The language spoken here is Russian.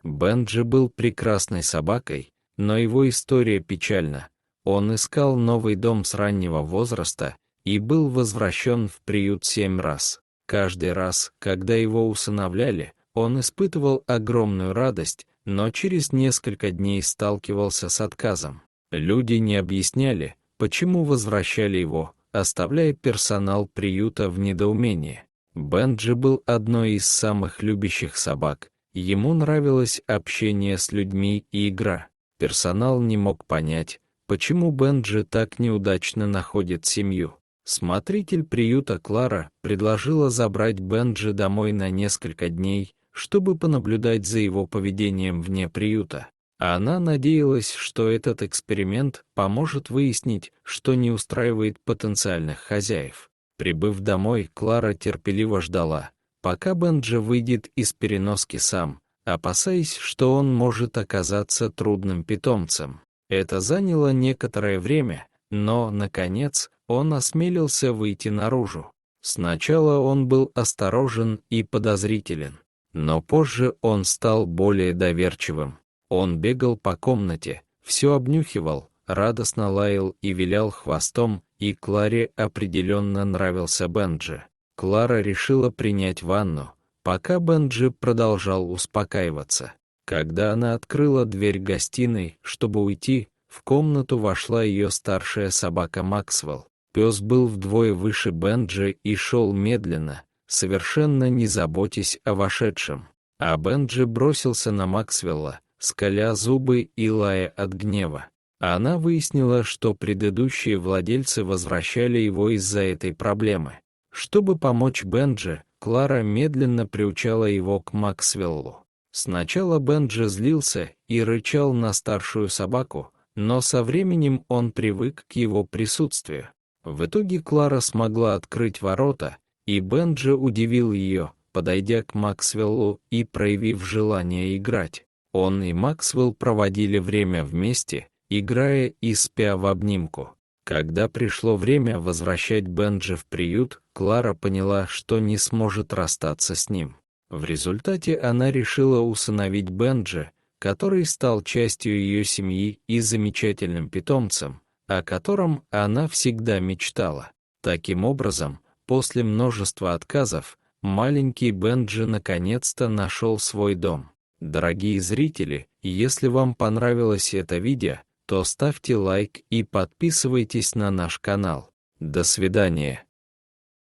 Бенджи был прекрасной собакой, но его история печальна. Он искал новый дом с раннего возраста и был возвращен в приют 7 раз. Каждый раз, когда его усыновляли, он испытывал огромную радость, но через несколько дней сталкивался с отказом. Люди не объясняли, почему возвращали его, оставляя персонал приюта в недоумении. Бенджи был одной из самых любящих собак. Ему нравилось общение с людьми и игра. Персонал не мог понять, почему Бенджи так неудачно находит семью. Смотритель приюта Клара предложила забрать Бенджи домой на несколько дней, чтобы понаблюдать за его поведением вне приюта. А она надеялась, что этот эксперимент поможет выяснить, что не устраивает потенциальных хозяев. Прибыв домой, Клара терпеливо ждала, пока Бенджи выйдет из переноски сам, опасаясь, что он может оказаться трудным питомцем. Это заняло некоторое время, но, наконец, он осмелился выйти наружу. Сначала он был осторожен и подозрителен, но позже он стал более доверчивым. Он бегал по комнате, все обнюхивал, радостно лаял и вилял хвостом, и Кларе определенно нравился Бенджи. Клара решила принять ванну, пока Бенджи продолжал успокаиваться. Когда она открыла дверь гостиной, чтобы уйти, в комнату вошла ее старшая собака Максвелл. Пес был вдвое выше Бенджи и шел медленно, совершенно не заботясь о вошедшем. А Бенджи бросился на Максвелла, скаля зубы и лая от гнева. Она выяснила, что предыдущие владельцы возвращали его из-за этой проблемы. Чтобы помочь Бенджи, Клара медленно приучала его к Максвеллу. Сначала Бенджи злился и рычал на старшую собаку, но со временем он привык к его присутствию. В итоге Клара смогла открыть ворота, и Бенджи удивил ее, подойдя к Максвеллу и проявив желание играть. Он и Максвелл проводили время вместе, играя и спя в обнимку. Когда пришло время возвращать Бенджи в приют, Клара поняла, что не сможет расстаться с ним. В результате она решила усыновить Бенджи, который стал частью ее семьи и замечательным питомцем, о котором она всегда мечтала. Таким образом, после множества отказов, маленький Бенджи наконец-то нашел свой дом. Дорогие зрители, если вам понравилось это видео, то ставьте лайк и подписывайтесь на наш канал. До свидания.